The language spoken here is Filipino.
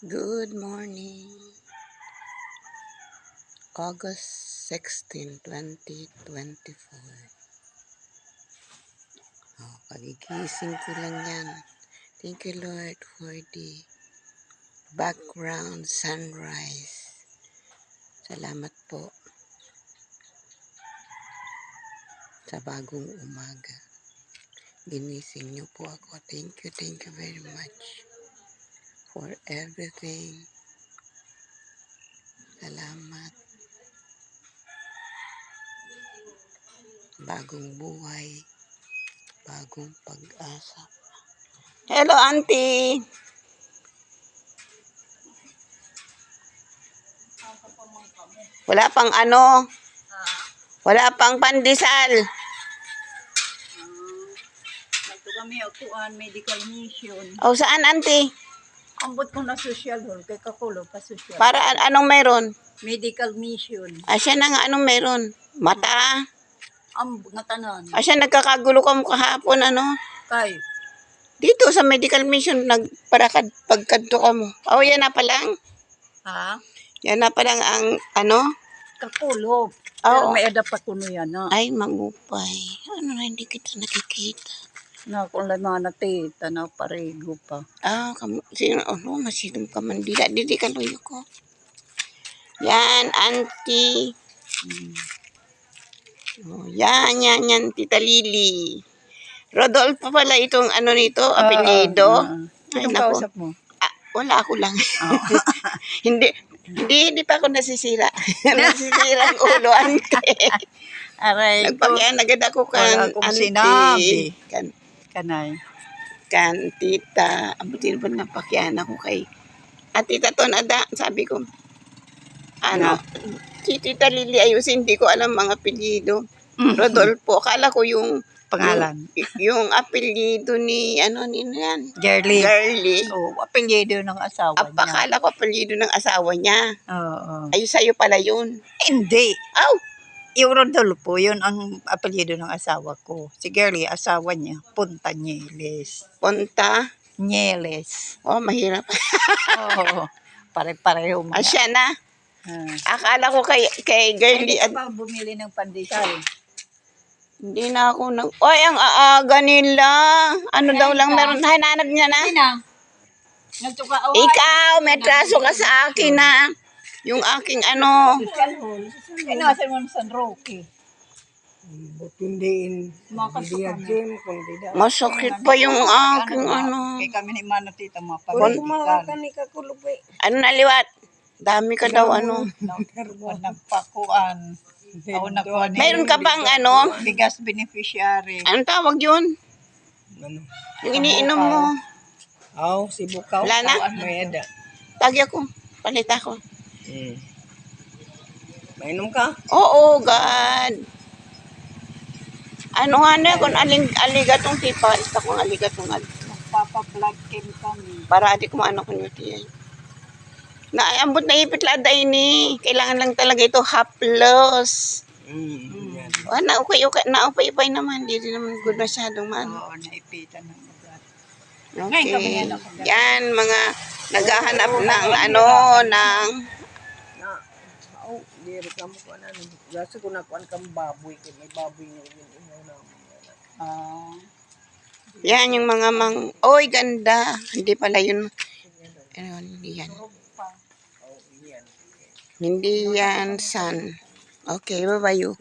Good morning. August 16, 2024. Pagigising ko lang yan. Thank you Lord for the background sunrise. Salamat po sa bagong umaga. Ginising niyo po ako. Thank you very much for everything. Salamat. Bagong buhay. Bagong pag-asa. Hello, Auntie! Wala pang ano? Wala pang pandesal. Nagto kami upuan, medical mission. O, saan, Auntie? Ambot ko na social hall, kay Kakulo pa social. Para anong meron? Medical mission. Asya na nga, anong meron? Mata? Ambot na tanan. Asya, nagkakagulo ka mo kahapon, ano? Kay, Dito sa medical mission, pagkadto ka mo. O, yan na palang. ha? Yan na palang ang, ano? Kakulo. Pero Oo. may adap pa kuno yan, ha? Ay, mangupay. Ano na, hindi kita nakikita. Na kung lama na te, tanaw parego pa. Sino, masilong ka man. Dili ka luyo ko. Yan, Auntie. Oh, yan, Tita Lily. Rodolfo pala itong ano nito, apelyido. Ay, Sinong naku. kausap mo? Wala ako lang. Hindi pa ako nasisira. Nasisira ang ulo, Auntie. Aray, Nagpakyan agad ako wala kan akong Auntie. sinabi. Kanay. Kan Tita. Abutin ba napakyan ako kay Tita Tonada. Sabi ko, ano, si Tita Lily ayusin, hindi ko alam mga apelyido. Rodolfo, akala ko yung Pangalan. Yung apelyido ni, ano, ni yan? Girly. Girly. Oh, apelyido ng asawa niya. Akala ko apelyido ng asawa niya. Oo. Ay, sa'yo pala yun. Hindi. Aw! Yung Rodolfo, yun ang apelyido ng asawa ko. Si Girly, asawa niya, Punta Nieles. Punta. Nieles. Oh, mahirap. Oo. Pare-pareho mga. Asya na. Akala ko kay Girly. Hindi ka pa bumili ng pandesal. Hindi na ako Oy, ang aaga nila. Ano daw lang meron. Hananap niya na. Ikaw, may traso ka sa akin na. Yung aking ano. Ay, nasa mo San Roque. Hindi Masakit pa yung aking ano. Kaya kami ni Mano Tita, mga Kakulo pa. Ano na liwat? Dami ka daw ano. Nagpakuan. Ako nakuha ni Mayroon ka bang ano? bigas beneficiary. Anong tawag yun? Ano? Yung iniinom mo. Si Bukaw. Wala na? May ada. Tagya ko. Palit ako. Mainom ka? Oo, God. Ano nga na kung aligatong tipa. Isa kong aligatong Nagpapa-blood chem kami. para ati ko maano ko nyo tiyan. Naambot na ipit lada ini. Kailangan lang talaga ito haplos. Naupay naman. Hindi rin naman good masyadong man. Oo, naipitan ng ugat. Okay. Yan, mga naghahanap ng ano, ng Diri ka mo ko ano. Gasa ko nakuan kang baboy. May baboy na yun. yan yung mga oy, ganda. Hindi pala yun. Ano, hindi yan. Hindi yan sun. Okay, bye-bye you.